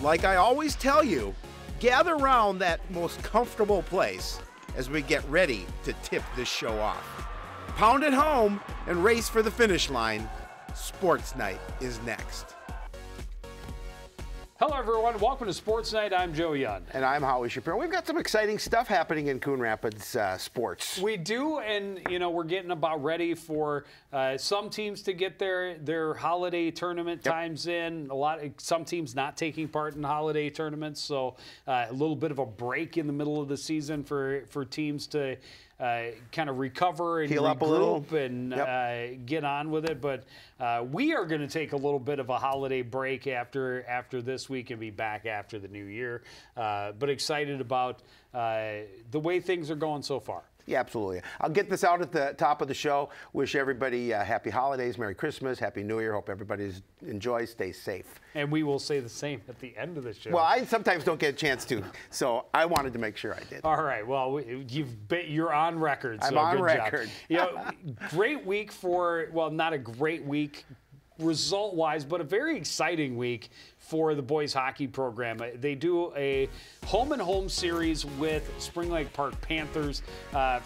like I always tell you, gather around that most comfortable place as we get ready to tip this show off. Pound it home and race for the finish line. Sports Night is next. Hello, everyone. Welcome to Sports Night. I'm Joe Young. And I'm Howie Shapiro. We've got some exciting stuff happening in Coon Rapids sports. We do, and we're getting about ready for some teams to get their holiday tournament times in. Some teams not taking part in holiday tournaments, so a little bit of a break in the middle of the season for teams to kind of recover and heal up a little and get on with it. But we are going to take a little bit of a holiday break after this week and be back after the new year. But excited about the way things are going so far. Yeah, absolutely. I'll get this out at the top of the show. Wish everybody happy holidays, Merry Christmas, Happy New Year. Hope everybody enjoys, stays safe. And we will say the same at the end of the show. Well, I sometimes don't get a chance to, so I wanted to make sure I did. All right. Well, you're on record. So I'm on good record. Job. Great week not a great week result-wise, but a very exciting week for the boys hockey program. They do a home-and-home series with Spring Lake Park Panthers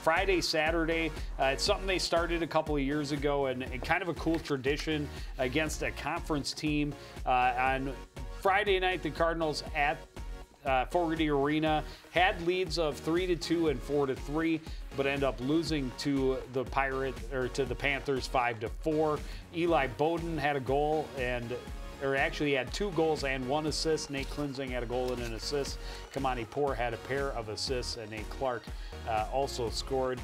Friday, Saturday. It's something they started a couple of years ago, and kind of a cool tradition against a conference team. On Friday night, the Cardinals at Fogarty Arena had leads of 3-2 and 4-3, but end up losing to the Panthers 5-4. Eli Bowden had a goal he had 2 goals and 1 assist. Nate Klinzing had a goal and an assist. Kamani Poor had a pair of assists, and Nate Clark also scored.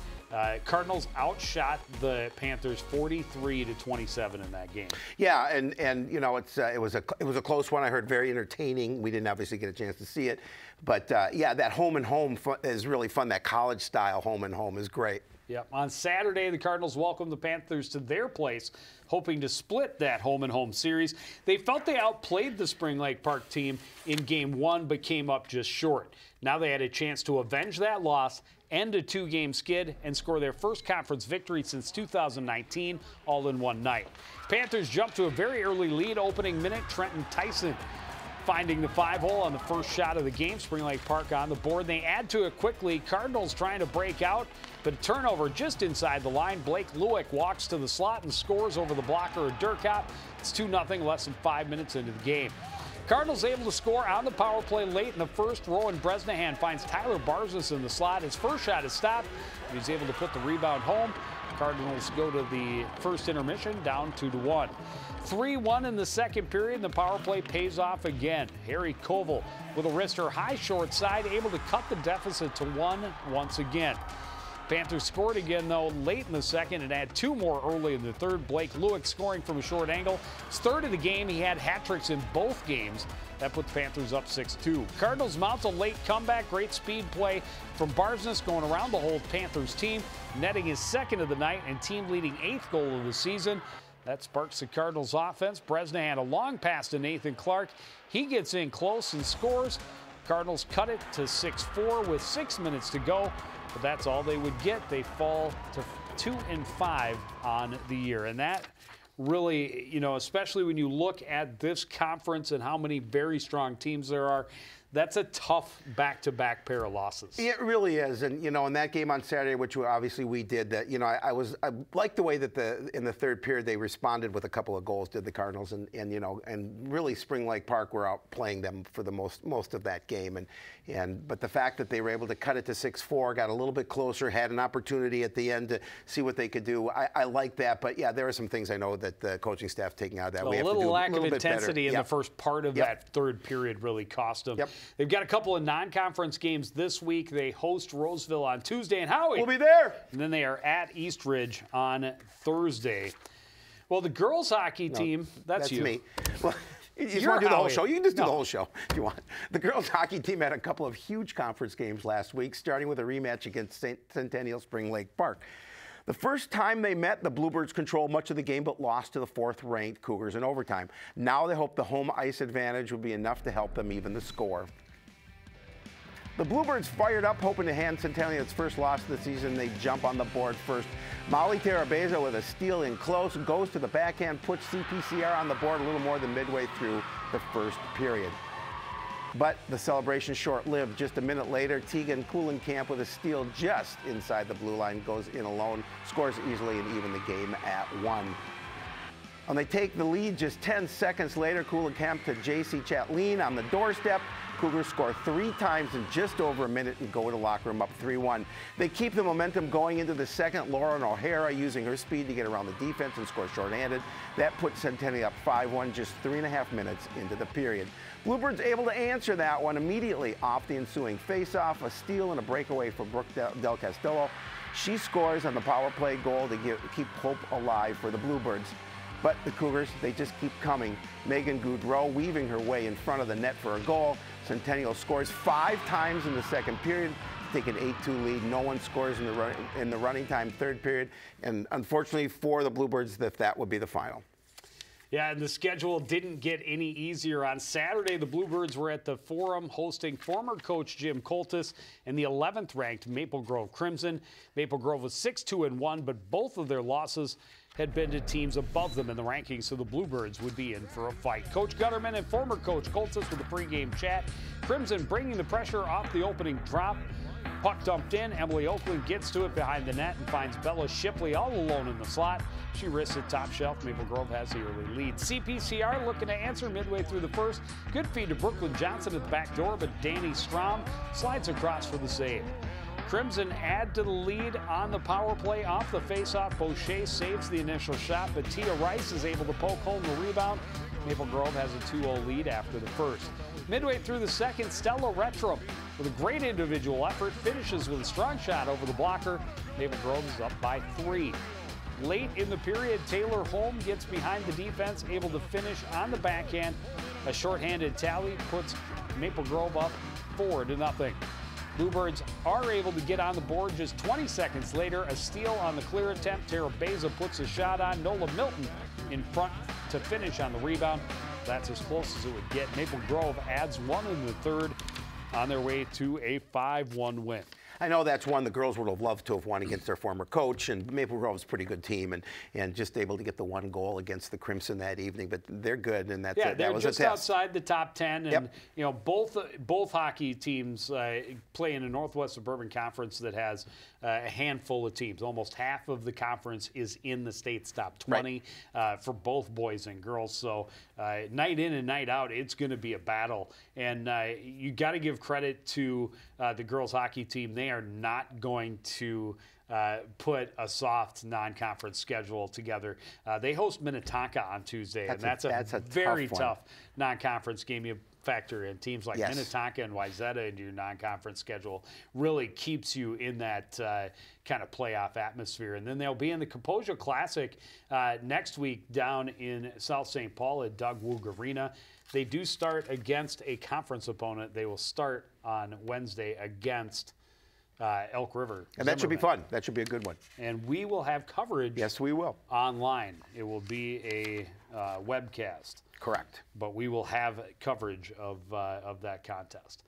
Cardinals outshot the Panthers 43-27 in that game. Yeah, and it was a close one. I heard very entertaining. We didn't obviously get a chance to see it, but that home and home is really fun. That college style home and home is great. Yep. On Saturday, the Cardinals welcomed the Panthers to their place, hoping to split that home-and-home series. They felt they outplayed the Spring Lake Park team in Game 1, but came up just short. Now they had a chance to avenge that loss, end a 2-game skid, and score their first conference victory since 2019, all in one night. Panthers jumped to a very early lead opening minute. Trenton Tyson finding the 5-hole on the first shot of the game. Spring Lake Park on the board. They add to it quickly. Cardinals trying to break out, but a turnover just inside the line. Blake Lewick walks to the slot and scores over the blocker of Durkop. It's 2-0, less than 5 minutes into the game. Cardinals able to score on the power play late in the first. Rowan Bresnahan finds Tyler Barzis in the slot. His first shot is stopped, and he's able to put the rebound home. Cardinals go to the first intermission, down 2-1. 3-1 in the second period, and the power play pays off again. Harry Koval with a wrister high short side, able to cut the deficit to 1 once again. Panthers scored again, though, late in the second and had 2 more early in the third. Blake Lewick scoring from a short angle. His third of the game. He had hat tricks in both games. That put the Panthers up 6-2. Cardinals mount a late comeback. Great speed play from Barsness going around the whole Panthers team, netting his second of the night and team-leading 8th goal of the season. That sparks the Cardinals' offense. Bresnahan a long pass to Nathan Clark. He gets in close and scores. Cardinals cut it to 6-4 with 6 minutes to go, but that's all they would get. They fall to 2-5 on the year, and that really, especially when you look at this conference and how many very strong teams there are, that's a tough back-to-back pair of losses. It really is, and in that game on Saturday, which obviously we did, that I liked the way that in the third period they responded with a couple of goals, did the Cardinals, and really Spring Lake Park were out playing them for the most of that game, but the fact that they were able to cut it to 6-4, got a little bit closer, had an opportunity at the end to see what they could do. I like that, but yeah, there are some things I know that the coaching staff taking out of that. A little lack of intensity in the first part of that third period really cost them. They've got a couple of non-conference games this week. They host Roseville on Tuesday, and Howie, we'll be there. And then they are at Eastridge on Thursday. Well, the girls hockey team, that's you. Me. Well, you just want to do the whole show? You can just do the whole show if you want. The girls hockey team had a couple of huge conference games last week, starting with a rematch against Centennial Spring Lake Park. The first time they met, the Bluebirds controlled much of the game but lost to the 4th-ranked Cougars in overtime. Now they hope the home ice advantage will be enough to help them even the score. The Bluebirds fired up, hoping to hand Centennial its first loss of the season. They jump on the board first. Molly Terabeza with a steal in close, goes to the backhand, puts CPCR on the board a little more than midway through the first period. But the celebration short-lived. Just a minute later, Tegan Kuhlenkamp with a steal just inside the blue line goes in alone, scores easily, and even the game at 1. And they take the lead just 10 seconds later. Kuhlenkamp to J.C. Chatleen on the doorstep. Cougars score 3 times in just over a minute and go to the locker room up 3-1. They keep the momentum going into the second. Lauren O'Hara using her speed to get around the defense and score shorthanded. That puts Centennial up 5-1 just 3.5 minutes into the period. Bluebirds able to answer that one immediately off the ensuing faceoff, a steal and a breakaway for Brooke Del Castillo. She scores on the power play goal to keep hope alive for the Bluebirds. But the Cougars, they just keep coming. Megan Goudreau weaving her way in front of the net for a goal. Centennial scores 5 times in the second period, take an 8-2 lead. No one scores in the running time third period. And unfortunately for the Bluebirds, that would be the final. Yeah, and the schedule didn't get any easier. On Saturday, the Bluebirds were at the Forum hosting former coach Jim Coltis and the 11th ranked Maple Grove Crimson. Maple Grove was 6-2-1, but both of their losses had been to teams above them in the rankings, so the Bluebirds would be in for a fight. Coach Gutterman and former coach Coltis with a pregame chat. Crimson bringing the pressure off the opening drop. Puck dumped in. Emily Oakland gets to it behind the net and finds Bella Shipley all alone in the slot. She risks it top shelf. Maple Grove has the early lead. CPCR looking to answer midway through the first. Good feed to Brooklyn Johnson at the back door, but Danny Strom slides across for the save. Crimson add to the lead on the power play off the faceoff. Boucher saves the initial shot, but Tia Rice is able to poke home the rebound. Maple Grove has a 2-0 lead after the first. Midway through the second, Stella Retrum, with a great individual effort, finishes with a strong shot over the blocker. Maple Grove is up by 3. Late in the period, Taylor Holm gets behind the defense, able to finish on the backhand. A shorthanded tally puts Maple Grove up 4-0. Bluebirds are able to get on the board just 20 seconds later. A steal on the clear attempt. Tara Beza puts a shot on. Nola Milton in front to finish on the rebound. That's as close as it would get. Maple Grove adds 1 in the third on their way to a 5-1 win. I know that's one the girls would have loved to have won against their former coach, and Maple Grove's a pretty good team, and just able to get the 1 goal against the Crimson that evening. But they're good, and that was a test. Yeah, they're just outside the top 10, and you know both hockey teams play in a Northwest Suburban Conference that has a handful of teams. Almost half of the conference is in the state's top 20 for both boys and girls. So night in and night out, it's going to be a battle, and you got to give credit to the girls hockey team. They are not going to put a soft non-conference schedule together. They host Minnetonka on Tuesday, and that's a very tough non-conference game. You factor in teams like Minnetonka and Wayzata into your non-conference schedule. Really keeps you in that kind of playoff atmosphere. And then they'll be in the Kaposia Classic next week down in South St. Paul at Doug Woog Arena. They do start against a conference opponent. They will start on Wednesday against Elk River. And that should be fun. That should be a good one. And we will have coverage. Yes, we will. Online. It will be a webcast. Correct. But we will have coverage of that contest.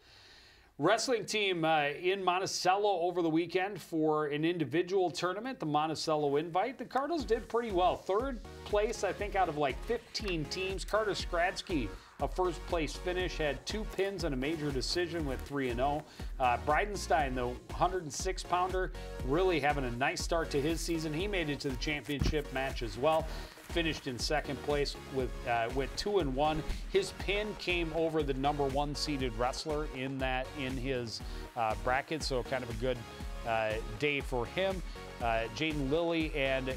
Wrestling team in Monticello over the weekend for an individual tournament, the Monticello Invite. The Cardinals did pretty well. 3rd place, I think, out of like 15 teams. Carter Skradsky, a first place finish, had 2 pins and a major decision with 3-0. Bridenstine, the 106-pounder, really having a nice start to his season. He made it to the championship match as well. Finished in 2nd place with 2-1. His pin came over the #1 seeded wrestler in his bracket, so kind of a good day for him. Jaden Lilly and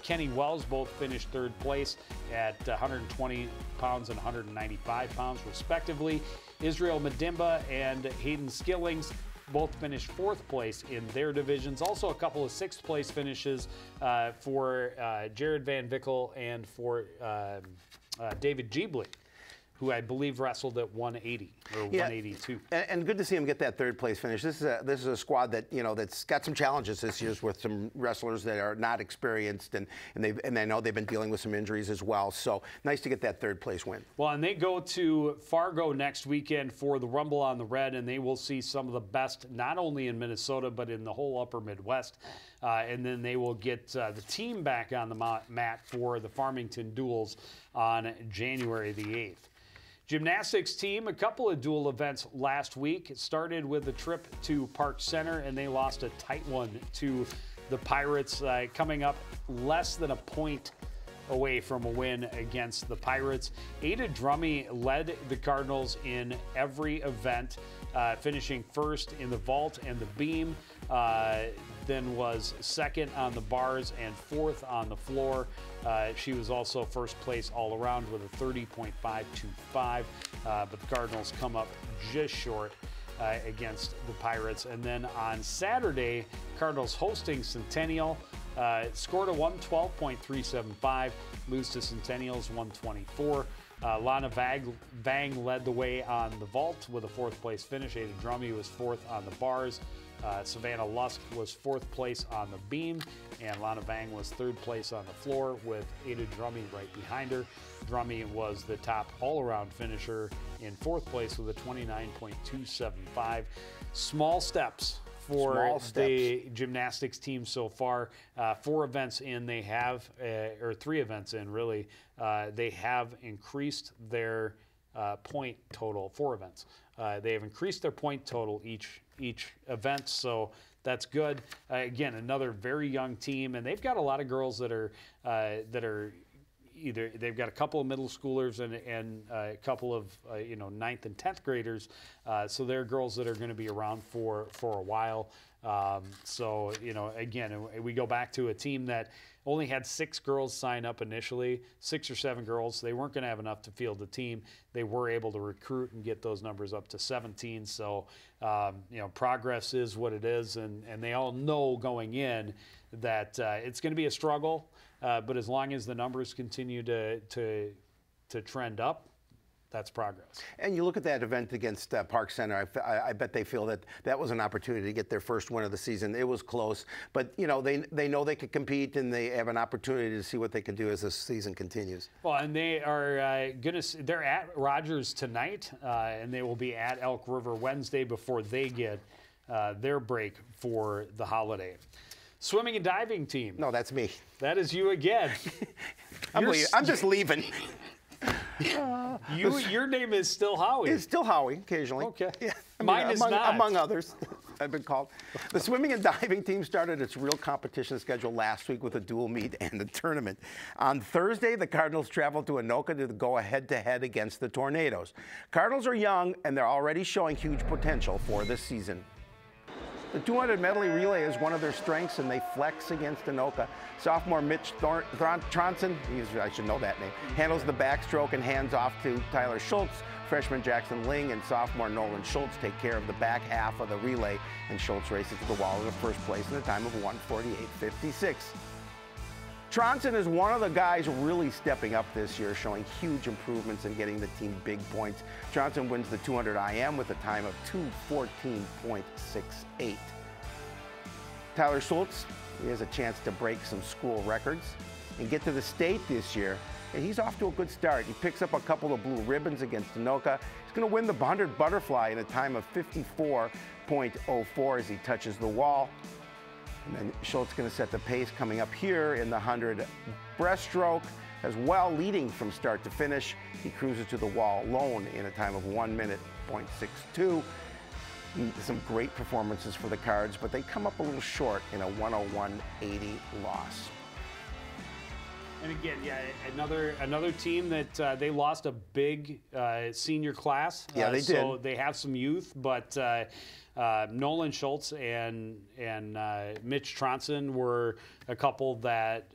Kenny Wells both finished 3rd place at 120 pounds and 195 pounds respectively. Israel Medimba and Hayden Skillings both finished 4th place in their divisions. Also a couple of 6th place finishes for Jared Van Vickel and for David Jeebley, who I believe wrestled at 180 or 182. And good to see him get that 3rd place finish. This is a squad that that's got some challenges this year with some wrestlers that are not experienced, and I know they've been dealing with some injuries as well. So nice to get that 3rd place win. Well, and they go to Fargo next weekend for the Rumble on the Red, and they will see some of the best not only in Minnesota but in the whole upper Midwest. And then they will get the team back on the mat for the Farmington Duels on January the 8th. Gymnastics team, a couple of dual events last week. It started with a trip to Park Center, and they lost a tight one to the Pirates, coming up less than a point away from a win against the Pirates. Ada Drummy led the Cardinals in every event, finishing first in the vault and the beam, then was second on the bars and fourth on the floor. She was also first place all around with a 30.525, but the Cardinals come up just short against the Pirates. And then on Saturday, Cardinals hosting Centennial, scored a 112.375, lose to Centennial's 124. Lana Vang led the way on the vault with a fourth place finish. Ada Drummy was fourth on the bars. Savannah Lusk was fourth place on the beam, and Lana Vang was third place on the floor with Ada Drummy right behind her. Drummy was the top all-around finisher in fourth place with a 29.275. Small steps for the gymnastics team so far. 4 events in, they have, or 3 events in really, they have increased their point total. 4 events. They have increased their point total each event, so that's good. Again, another very young team, and they've got a lot of girls that are either they've got a couple of middle schoolers and a couple of 9th and 10th graders, so they're girls that are going to be around for a while. So again, we go back to a team that only had 6 girls sign up initially, 6 or 7 girls. They weren't going to have enough to field the team. They were able to recruit and get those numbers up to 17. So, progress is what it is, and they all know going in that it's going to be a struggle. But as long as the numbers continue to trend up, that's progress. And you look at that event against Park Center, I bet they feel that was an opportunity to get their first win of the season. It was close, but they know they could compete, and they have an opportunity to see what they can do as the season continues. Well, and they are they're at Rogers tonight, and they will be at Elk River Wednesday before they get their break for the holiday. Swimming and diving team. No, that's me. That is you again. I'm just leaving. Your name is still Howie. It's still Howie, occasionally. Okay. Yeah. Mine is not. Among others, I've been called. The swimming and diving team started its real competition schedule last week with a dual meet and a tournament. On Thursday, the Cardinals traveled to Anoka to go head-to-head against the Tornadoes. Cardinals are young, and they're already showing huge potential for this season. The 200 medley relay is one of their strengths, and they flex against Anoka. Sophomore Mitch Tronson, I should know that name, handles the backstroke and hands off to Tyler Schultz. Freshman Jackson Ling and sophomore Nolan Schultz take care of the back half of the relay, and Schultz races to the wall in the first place in a time of 1:48.56. Tronson is one of the guys really stepping up this year, showing huge improvements and getting the team big points. Tronson wins the 200 IM with a time of 2:14.68. Tyler Schultz, he has a chance to break some school records and get to the state this year. And he's off to a good start. He picks up a couple of blue ribbons against Anoka. He's going to win the 100 butterfly in a time of 54.04 as he touches the wall. And then Schultz going to set the pace coming up here in the 100 breaststroke as well, leading from start to finish. He cruises to the wall alone in a time of 1:62. Some great performances for the Cards, but they come up a little short in a 1:01.80 loss. And again, yeah, another team that they lost a big senior class. Yeah, they did. So they have some youth, but Nolan Schultz and Mitch Tronson were a couple that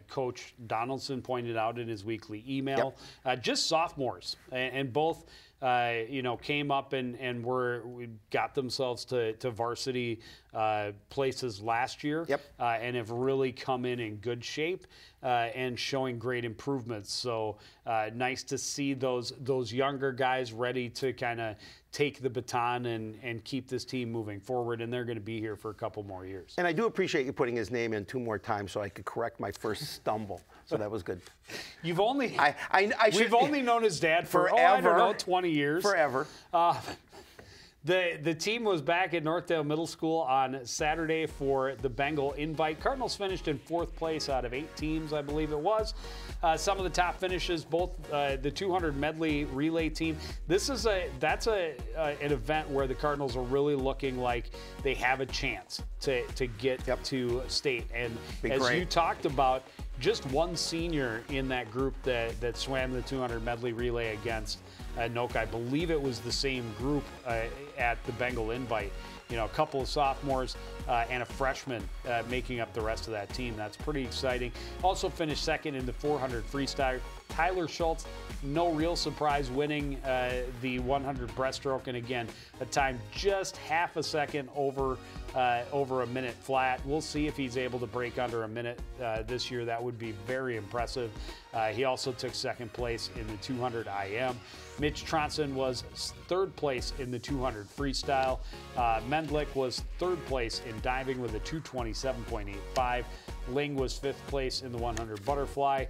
Coach Donaldson pointed out in his weekly email. Yep. Just sophomores, and both came up and got themselves to varsity places last year. Yep. And have really come in good shape and showing great improvements. So nice to see those younger guys ready to kind of take the baton and keep this team moving forward, and they're going to be here for a couple more years. And I do appreciate you putting his name in 2 more times so I could correct my first stumble. So that was good. You've only we've only known his dad for forever, I don't know, 20 years. Forever. The team was back at Northdale Middle School on Saturday for the Bengal Invite. Cardinals finished in 4th place out of 8 teams, I believe it was. Some of the top finishes, both the 200 medley relay team. That's an event where the Cardinals are really looking like they have a chance to get to state. And as you talked about, just one senior in that group that swam the 200 medley relay against Noka. I believe it was the same group at the Bengal Invite. You know, a couple of sophomores and a freshman making up the rest of that team. That's pretty exciting. Also finished 2nd in the 400 freestyle. Tyler Schultz, no real surprise, winning the 100 breaststroke, and again, a time just half a second over a minute flat. We'll see if he's able to break under a minute this year. That would be very impressive. He also took 2nd place in the 200 IM. Mitch Tronson was 3rd place in the 200 freestyle. Mendlick was 3rd place in diving with a 227.85. Ling was 5th place in the 100 butterfly.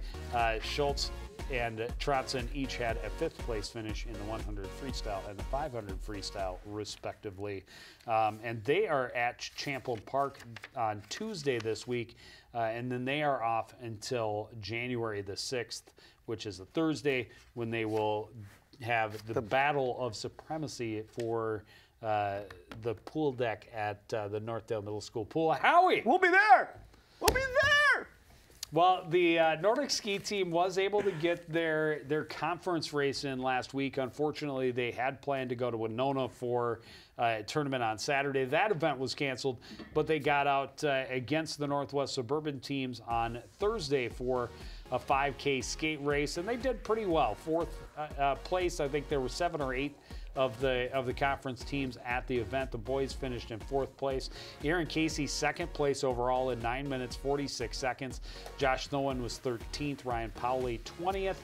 Schultz and Tronson each had a 5th place finish in the 100 freestyle and the 500 freestyle, respectively. And they are at Champlin Park on Tuesday this week, and then they are off until January the 6th, which is a Thursday, when they will have the Battle of Supremacy for the pool deck at the Northdale Middle School pool. Howie! We'll be there! We'll be there! Well, the Nordic ski team was able to get their conference race in last week. Unfortunately, they had planned to go to Winona for a tournament on Saturday. That event was canceled, but they got out against the Northwest Suburban teams on Thursday for a 5K skate race, and they did pretty well. 4th place. I think there were 7 or 8 of the conference teams at the event. The boys finished in 4th place. Aaron Casey 2nd place overall in 9 minutes 46 seconds. Josh Nolan was 13th. Ryan Powley 20th.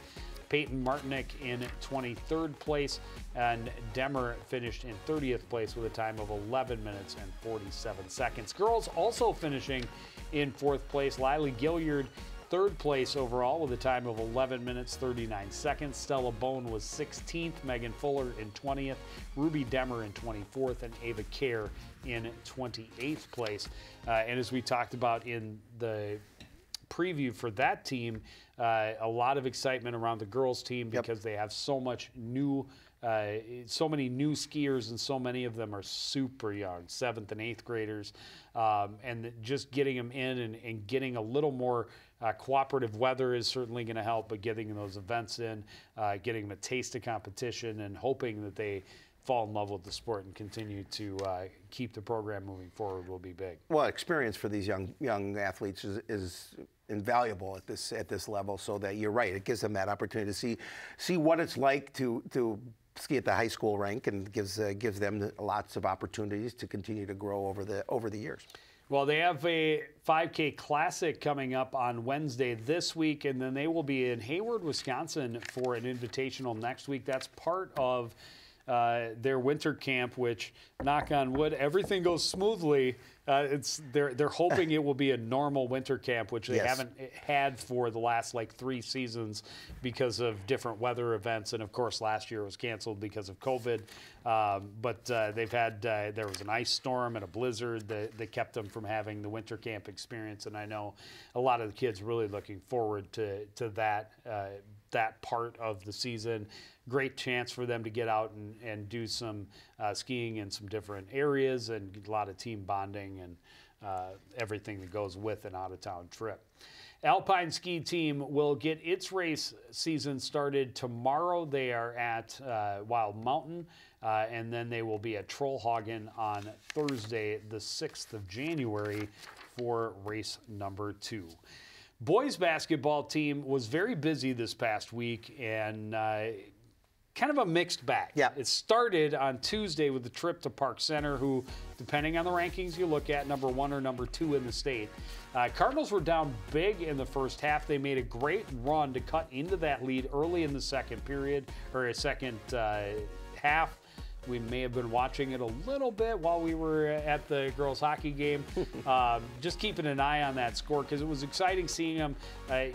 Peyton Martinick in 23rd place, and Demmer finished in 30th place with a time of 11 minutes and 47 seconds. Girls also finishing in 4th place. Lily Gilliard 3rd place overall with a time of 11 minutes 39 seconds. Stella Bone was 16th, Megan Fuller in 20th, Ruby Demmer in 24th, and Ava Kerr in 28th place. And as we talked about in the preview for that team, a lot of excitement around the girls team because they have so many new skiers, and so many of them are super young, 7th and 8th graders, and just getting them in and getting a little more cooperative weather is certainly going to help, but getting those events in, getting them a taste of competition, and hoping that they fall in love with the sport and continue to keep the program moving forward will be big. Well, experience for these young athletes is invaluable at this level. So that you're right, it gives them that opportunity to see what it's like to ski at the high school rank, and gives them lots of opportunities to continue to grow over the years. Well, they have a 5K Classic coming up on Wednesday this week, and then they will be in Hayward, Wisconsin for an invitational next week. That's part of their winter camp, which, knock on wood, everything goes smoothly. They're hoping it will be a normal winter camp, which they haven't had for the last 3 seasons because of different weather events, and of course last year was canceled because of COVID. But they've had there was an ice storm and a blizzard that kept them from having the winter camp experience, and I know a lot of the kids really looking forward to that part of the season. Great chance for them to get out and do some skiing in some different areas, and a lot of team bonding and everything that goes with an out-of-town trip. Alpine ski team will get its race season started tomorrow. They are at Wild Mountain, and then they will be at Trollhagen on Thursday, the 6th of January, for race number 2. Boys basketball team was very busy this past week, and kind of a mixed bag. Yeah. It started on Tuesday with the trip to Park Center, who, depending on the rankings you look at, number 1 or number 2 in the state. Cardinals were down big in the first half. They made a great run to cut into that lead early in the second period, or second half. We may have been watching it a little bit while we were at the girls hockey game. Just keeping an eye on that score because it was exciting seeing them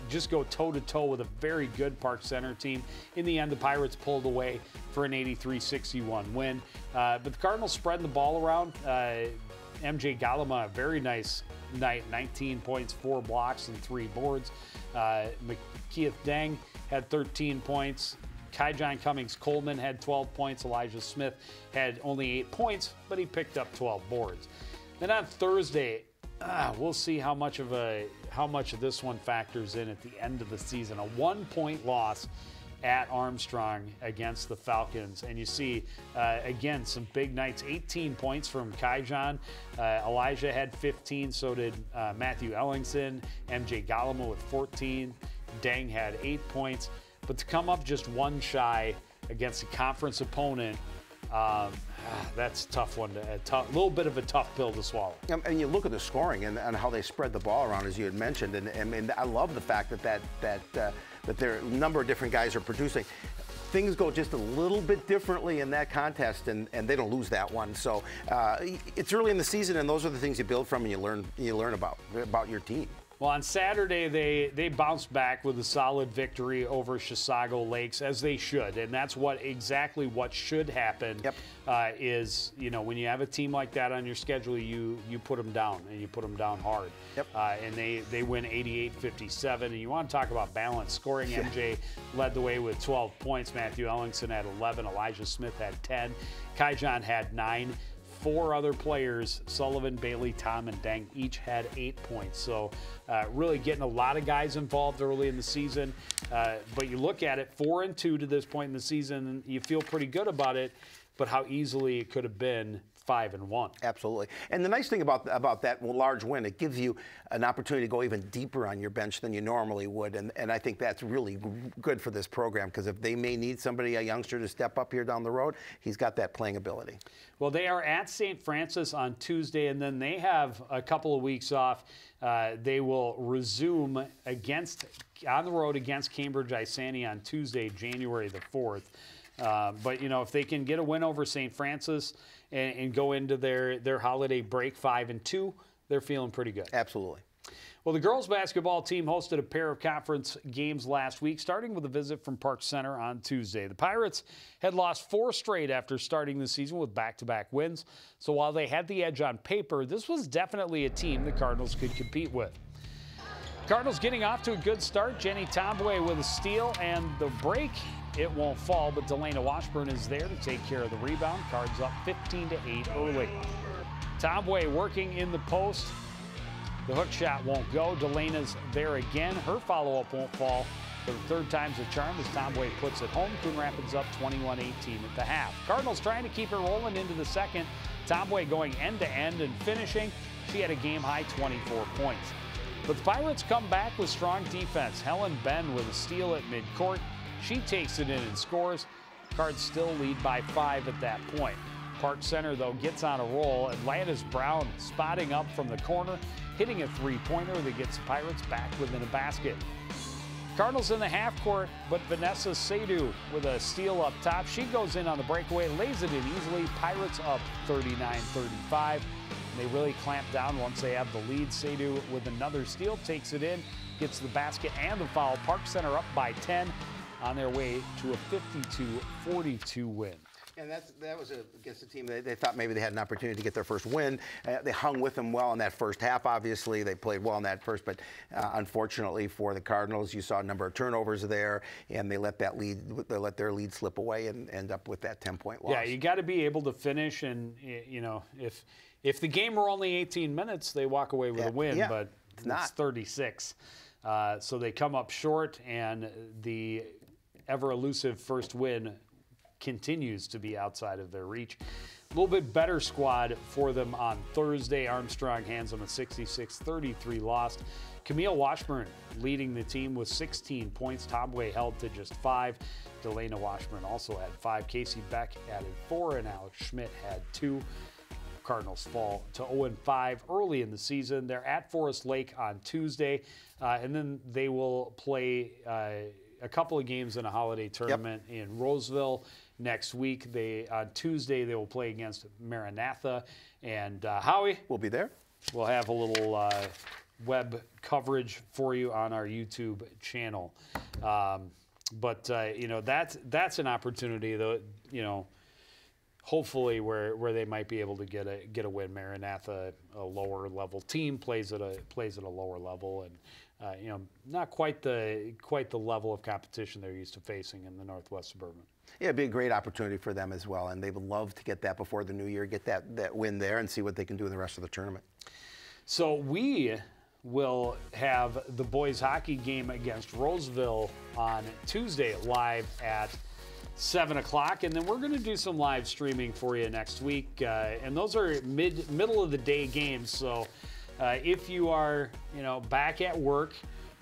just go toe-to-toe with a very good Park Center team. In the end, the Pirates pulled away for an 83-61 win. But the Cardinals spreading the ball around. MJ Galama, a very nice night, 19 points, 4 blocks, and 3 boards. Keith Deng had 13 points. Kyjon Cummings-Coleman had 12 points. Elijah Smith had only 8 points, but he picked up 12 boards. Then on Thursday, we'll see how much of this one factors in at the end of the season. A 1-point loss at Armstrong against the Falcons. And you see, again, some big nights. 18 points from Kyjon. Elijah had 15, so did Matthew Ellingson. MJ Galama with 14. Deng had 8 points. But to come up just one shy against a conference opponent, that's a tough one. A little bit of a tough pill to swallow. And you look at the scoring and how they spread the ball around, as you had mentioned. And I love the fact that there are a number of different guys are producing. Things go just a little bit differently in that contest, and they don't lose that one. So it's early in the season, and those are the things you build from and you learn about your team. Well, on Saturday, they bounced back with a solid victory over Chisago Lakes, as they should. And that's exactly what should happen. Yep. Is, when you have a team like that on your schedule, you put them down, and you put them down hard. Yep. And they win 88-57. And you want to talk about balance. Scoring, MJ led the way with 12 points. Matthew Ellingson had 11. Elijah Smith had 10. Kyjon had 9. 4 other players, Sullivan, Bailey, Tom, and Deng, each had 8 points. So really getting a lot of guys involved early in the season. But you look at it, 4-2 to this point in the season, you feel pretty good about it, but how easily it could have been 5-1. Absolutely. And the nice thing about that large win, it gives you an opportunity to go even deeper on your bench than you normally would. And I think that's really good for this program, because if they may need somebody, a youngster, to step up here down the road, he's got that playing ability. Well, they are at St. Francis on Tuesday, and then they have a couple of weeks off. They will resume on the road against Cambridge Isani on Tuesday, January the 4th. But, if they can get a win over St. Francis and go into their holiday break 5-2, they're feeling pretty good. Absolutely. Well, the girls basketball team hosted a pair of conference games last week, starting with a visit from Park Center on Tuesday. The Pirates had lost 4 straight after starting the season with back-to-back wins. So while they had the edge on paper, this was definitely a team the Cardinals could compete with. Cardinals getting off to a good start. Jenny Tomboy with a steal, and the break, it won't fall, but Delana Washburn is there to take care of the rebound. Cards up 15-8 early. Tomboy working in the post. The hook shot won't go. Delana's there again. Her follow-up won't fall. For the 3rd time's a charm as Tomboy puts it home. Coon Rapids up 21-18 at the half. Cardinals trying to keep it rolling into the second. Tomboy going end-to-end and finishing. She had a game-high 24 points. But the Pirates come back with strong defense. Helen Ben with a steal at midcourt. She takes it in and scores. Cards still lead by 5 at that point. Park Center, though, gets on a roll. Atlanta's Brown spotting up from the corner, hitting a 3-pointer that gets the Pirates back within a basket. Cardinals in the half court, but Vanessa Seydoux with a steal up top. She goes in on the breakaway, lays it in easily. Pirates up 39-35. They really clamp down once they have the lead. Seydoux with another steal, takes it in, gets the basket and the foul. Park Center up by 10 on their way to a 52-42 win. And that was against a team they thought maybe they had an opportunity to get their first win. They hung with them well in that first half, obviously. They played well in that first, but unfortunately for the Cardinals, you saw a number of turnovers there, and they let their lead slip away and end up with that 10-point loss. Yeah, you got to be able to finish, and if the game were only 18 minutes, they walk away with a win, but it's 36. So they come up short, and the ever-elusive first win continues to be outside of their reach. A little bit better squad for them on Thursday. Armstrong hands them a 66-33 loss. Camille Washburn leading the team with 16 points. Tomboy held to just 5. Delana Washburn also had 5. Casey Beck added 4, and Alex Schmidt had 2. Cardinals fall to 0-5 early in the season. They're at Forest Lake on Tuesday, and then they will play a couple of games in a holiday tournament in Roseville next week. On Tuesday they will play against Maranatha, and Howie will be there. We'll have a little web coverage for you on our YouTube channel. But you know, that's an opportunity, though. You know, hopefully where they might be able to get a win. Maranatha, a lower level team, plays at a lower level, and you know, not quite the level of competition they're used to facing in the Northwest Suburban. Yeah, it'd be a great opportunity for them as well, and they would love to get that before the new year, get that win there, and see what they can do in the rest of the tournament. So we will have the boys hockey game against Roseville on Tuesday live at 7 o'clock, and then we're going to do some live streaming for you next week, and those are middle of the day games. So if you are, you know, back at work,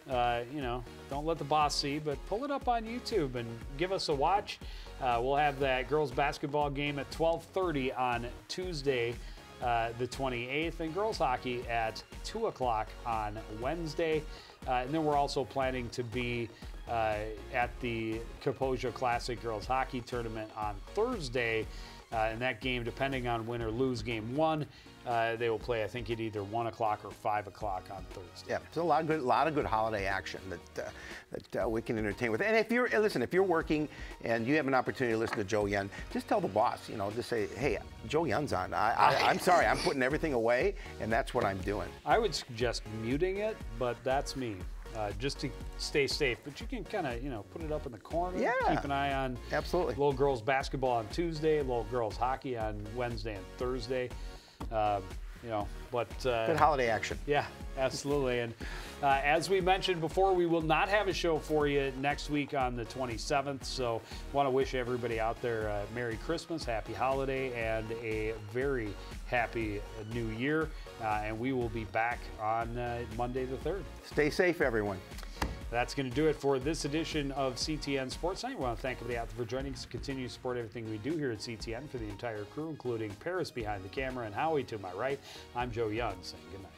you know, don't let the boss see, but pull it up on YouTube and give us a watch. We'll have that girls basketball game at 12:30 on Tuesday, the 28th, and girls hockey at 2 o'clock on Wednesday. And then we're also planning to be at the Kaposia Classic Girls Hockey Tournament on Thursday. And that game, depending on win or lose game one, they will play, I think, at either 1 o'clock or 5 o'clock on Thursday. Yeah, there's a lot of good holiday action that we can entertain with. And if you're working and you have an opportunity to listen to Joe Young, just tell the boss, you know, just say, hey, Joe Young's on. I'm sorry, I'm putting everything away, and that's what I'm doing. I would suggest muting it, but that's me. Just to stay safe, but you can kind of, you know, put it up in the corner. Yeah. Keep an eye on absolutely little girls basketball on Tuesday, little girls hockey on Wednesday and Thursday. You know, but good holiday action. Yeah, absolutely. And as we mentioned before, we will not have a show for you next week on the 27th. So, want to wish everybody out there Merry Christmas, Happy Holiday, and a very happy New Year. And we will be back on Monday the 3rd. Stay safe, everyone. That's going to do it for this edition of CTN Sports Night. We want to thank everybody out there for joining us to continue to support everything we do here at CTN. For the entire crew, including Paris behind the camera and Howie to my right, I'm Joe Young saying good night.